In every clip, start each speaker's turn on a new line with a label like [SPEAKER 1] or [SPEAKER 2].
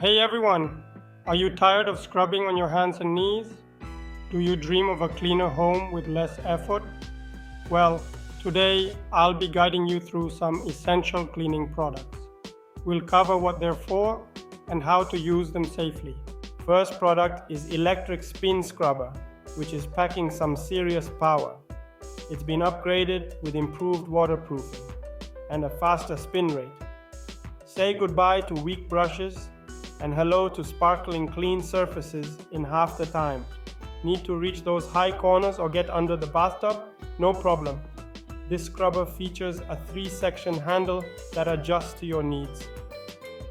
[SPEAKER 1] Hey everyone, are you tired of scrubbing on your hands and knees? Do you dream of a cleaner home with less effort? Well, today I'll be guiding you through some essential cleaning products. We'll cover what they're for and how to use them safely. First product is electric spin scrubber, which is packing some serious power. It's been upgraded with improved waterproofing and a faster spin rate. Say goodbye to weak brushes and hello to sparkling clean surfaces in half the time. Need to reach those high corners or get under the bathtub? No problem. This scrubber features a 3-section handle that adjusts to your needs.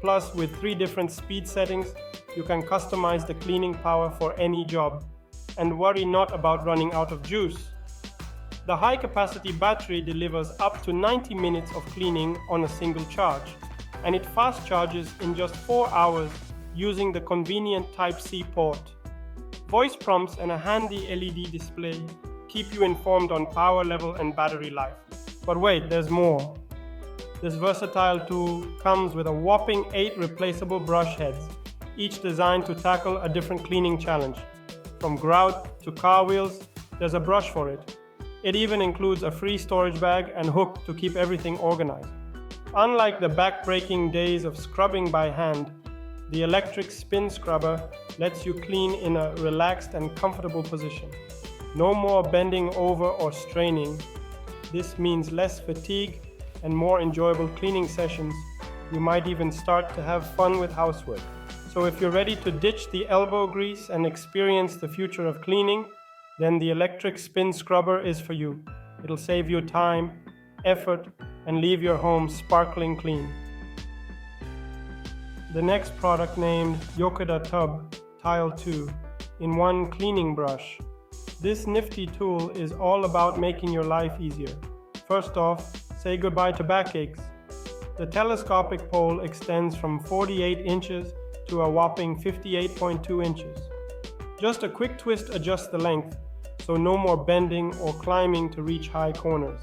[SPEAKER 1] Plus, with 3 different speed settings, you can customize the cleaning power for any job and worry not about running out of juice. The high-capacity battery delivers up to 90 minutes of cleaning on a single charge, and it fast charges in just 4 hours using the convenient Type-C port. Voice prompts and a handy LED display keep you informed on power level and battery life. But wait, there's more. This versatile tool comes with a whopping 8 replaceable brush heads, each designed to tackle a different cleaning challenge. From grout to car wheels, there's a brush for it. It even includes a free storage bag and hook to keep everything organized. Unlike the back-breaking days of scrubbing by hand, the electric spin scrubber lets you clean in a relaxed and comfortable position. No more bending over or straining. This means less fatigue and more enjoyable cleaning sessions. You might even start to have fun with housework. So if you're ready to ditch the elbow grease and experience the future of cleaning, then the electric spin scrubber is for you. It'll save you time, effort, and leave your home sparkling clean. The next product, named Yokeda Tub Tile 2 in 1 cleaning brush. This nifty tool is all about making your life easier. First off, say goodbye to backaches. The telescopic pole extends from 48 inches to a whopping 58.2 inches. Just a quick twist adjusts the length, so no more bending or climbing to reach high corners.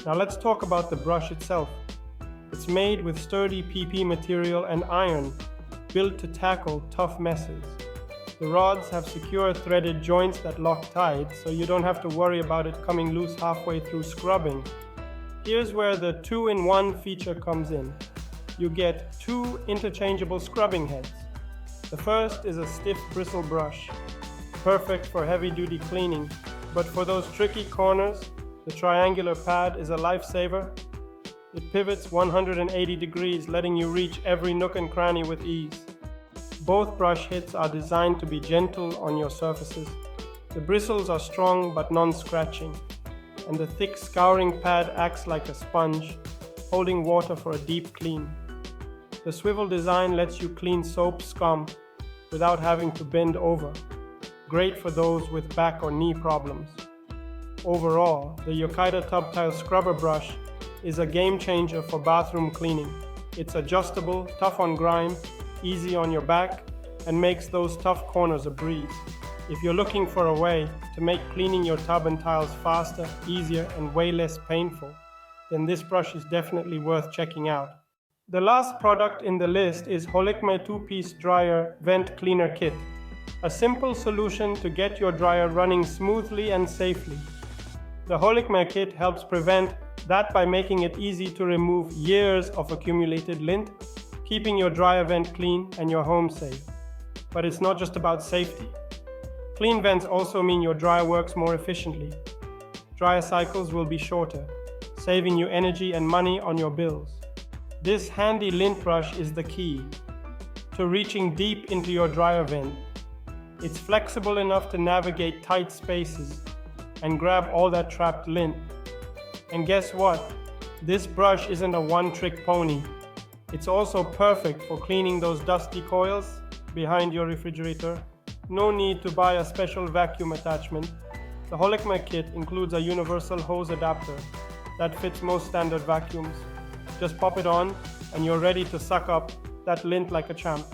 [SPEAKER 1] Now let's talk about the brush itself. It's made with sturdy PP material and iron, built to tackle tough messes. The rods have secure threaded joints that lock tight, so you don't have to worry about it coming loose halfway through scrubbing. Here's where the 2-in-1 feature comes in. You get 2 interchangeable scrubbing heads. The first is a stiff bristle brush, perfect for heavy-duty cleaning, but for those tricky corners, the triangular pad is a lifesaver. It pivots 180 degrees, letting you reach every nook and cranny with ease. Both brush hits are designed to be gentle on your surfaces. The bristles are strong but non-scratching, and the thick scouring pad acts like a sponge, holding water for a deep clean. The swivel design lets you clean soap scum without having to bend over. Great for those with back or knee problems. Overall, the Yokeda Tub Tile Scrubber Brush is a game changer for bathroom cleaning. It's adjustable, tough on grime, easy on your back, and makes those tough corners a breeze. If you're looking for a way to make cleaning your tub and tiles faster, easier, and way less painful, then this brush is definitely worth checking out. The last product in the list is Holikme 2-piece dryer vent cleaner kit, a simple solution to get your dryer running smoothly and safely. The Holikme kit helps prevent that by making it easy to remove years of accumulated lint, keeping your dryer vent clean and your home safe. But it's not just about safety. Clean vents also mean your dryer works more efficiently. Dryer cycles will be shorter, saving you energy and money on your bills. This handy lint brush is the key to reaching deep into your dryer vent. It's flexible enough to navigate tight spaces and grab all that trapped lint. And guess what? This brush isn't a one-trick pony. It's also perfect for cleaning those dusty coils behind your refrigerator. No need to buy a special vacuum attachment. The Holikme kit includes a universal hose adapter that fits most standard vacuums. Just pop it on and you're ready to suck up that lint like a champ.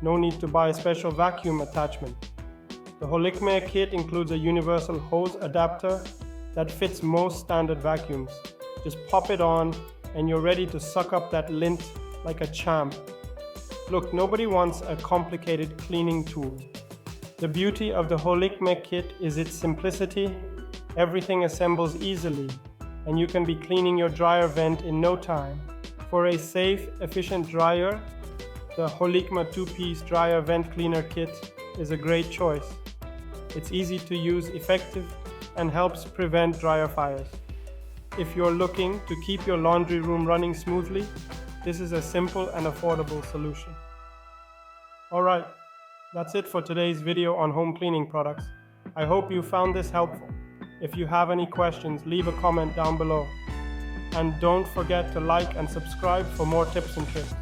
[SPEAKER 1] No need to buy a special vacuum attachment. The Holikme kit includes a universal hose adapter that fits most standard vacuums. Just pop it on and you're ready to suck up that lint like a champ. Look, nobody wants a complicated cleaning tool. The beauty of the Holikme kit is its simplicity. Everything assembles easily, and you can be cleaning your dryer vent in no time. For a safe, efficient dryer, the Holikme 2-piece dryer vent cleaner kit is a great choice. It's easy to use, effective, and helps prevent dryer fires. If you're looking to keep your laundry room running smoothly, this is a simple and affordable solution. Alright, that's it for today's video on home cleaning products. I hope you found this helpful. If you have any questions, leave a comment down below. And don't forget to like and subscribe for more tips and tricks.